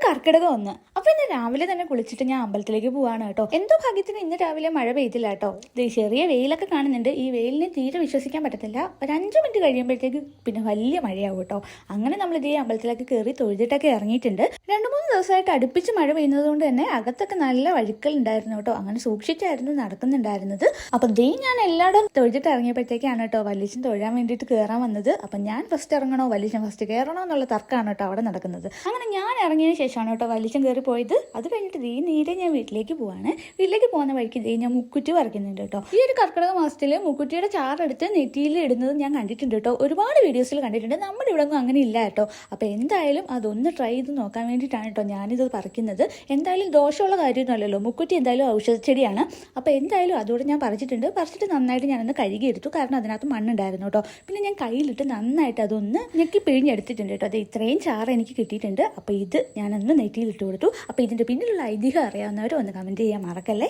കർക്കിടകം ഒന്ന്. അപ്പൊ ഇന്ന് രാവിലെ തന്നെ കുളിച്ചിട്ട് ഞാൻ അമ്പലത്തിലേക്ക് പോവാണ് കേട്ടോ. എന്തോ ഭാഗ്യത്തിന് ഇന്ന് രാവിലെ മഴ പെയ്തില്ല കേട്ടോ. ചെറിയ വെയിലൊക്കെ കാണുന്നുണ്ട്. ഈ വെയിലിനെ തീരെ വിശ്വസിക്കാൻ പറ്റത്തില്ല. ഒരു 5 മിനിറ്റ് കഴിയുമ്പോഴത്തേക്ക് പിന്നെ വലിയ മഴയാവും കേട്ടോ. അങ്ങനെ നമ്മൾ ഇതേ അമ്പലത്തിലേക്ക് കയറി തൊഴുതിട്ടൊക്കെ ഇറങ്ങിയിട്ടുണ്ട്. 2-3 ദിവസമായിട്ട് അടുപ്പിച്ച് മഴ പെയ്യുന്നത് കൊണ്ട് തന്നെ അകത്തൊക്കെ നല്ല വഴുക്കൽ ഉണ്ടായിരുന്നു കേട്ടോ. അങ്ങനെ സൂക്ഷിച്ചായിരുന്നു നടക്കുന്നുണ്ടായിരുന്നത്. അപ്പൊ ദേ ഞാൻ എല്ലായിടും തൊഴുതിട്ട് ഇറങ്ങിയപ്പോഴത്തേക്കാണ് കേട്ടോ വല്യച്ഛൻ തൊഴാൻ വേണ്ടിയിട്ട് കയറാൻ വന്നത്. അപ്പൊ ഞാൻ ഫസ്റ്റ് ഇറങ്ങണോ വല്യച്ഛൻ ഫസ്റ്റ് കയറണോ എന്നുള്ള തർക്കമാണ് കേട്ടോ അവിടെ നടക്കുന്നത്. അങ്ങനെ ഞാൻ ഇറങ്ങിയതിന് ശേഷമാണ് കേട്ടോ വലിച്ചം കയറി പോയത്. അത് കഴിഞ്ഞിട്ട് ദേ നേരെ ഞാൻ വീട്ടിലേക്ക് പോവാണ്. വീട്ടിലേക്ക് പോകുന്ന വഴിക്ക് ദേ ഞാൻ മുക്കുറ്റി വരയ്ക്കുന്നുണ്ട് കേട്ടോ. ഈ ഒരു കർക്കിടക മാസത്തിൽ മുക്കുറ്റിയുടെ ചാറെടുത്ത് നെറ്റിയിൽ ഇടുന്നത് ഞാൻ കണ്ടിട്ടുണ്ട് കേട്ടോ. ഒരുപാട് വീഡിയോസിൽ കണ്ടിട്ടുണ്ട്. നമ്മുടെ ഇവിടെ ഒന്നും അങ്ങനെ ഇല്ല കേട്ടോ. അപ്പോൾ എന്തായാലും അതൊന്ന് ട്രൈ ചെയ്ത് നോക്കാൻ വേണ്ടിയിട്ടാണ് കേട്ടോ ഞാനിത് പറിക്കുന്നത്. എന്തായാലും ദോഷമുള്ള കാര്യമൊന്നുമല്ലല്ലോ. മുക്കുറ്റി എന്തായാലും ഔഷധച്ചെടിയാണ്. അപ്പോൾ എന്തായാലും അതോടെ ഞാൻ പറിച്ചിട്ടുണ്ട്. പറിച്ചിട്ട് നന്നായിട്ട് ഞാനൊന്ന് കഴുകിയെടുത്തു. കാരണം അതിനകത്ത് മണ്ണുണ്ടായിരുന്നു കേട്ടോ. പിന്നെ ഞാൻ കയ്യിലിട്ട് നന്നായിട്ട് അതൊന്ന് ഞെക്കി പിഴിഞ്ഞെടുത്തിട്ടുണ്ട് കേട്ടോ. അത് ഇത്രയും ചാറ് എനിക്ക് കിട്ടിയിട്ടുണ്ട്. അപ്പോൾ ഇത് ഞാനൊന്ന് നെറ്റിയിൽ ഇട്ട് കൊടുത്തു. അപ്പോൾ ഇതിൻ്റെ പിന്നിലുള്ള ഐതിഹ്യം അറിയാവുന്നവർ ഒന്ന് കമൻറ്റ് ചെയ്യാൻ മറക്കല്ലേ.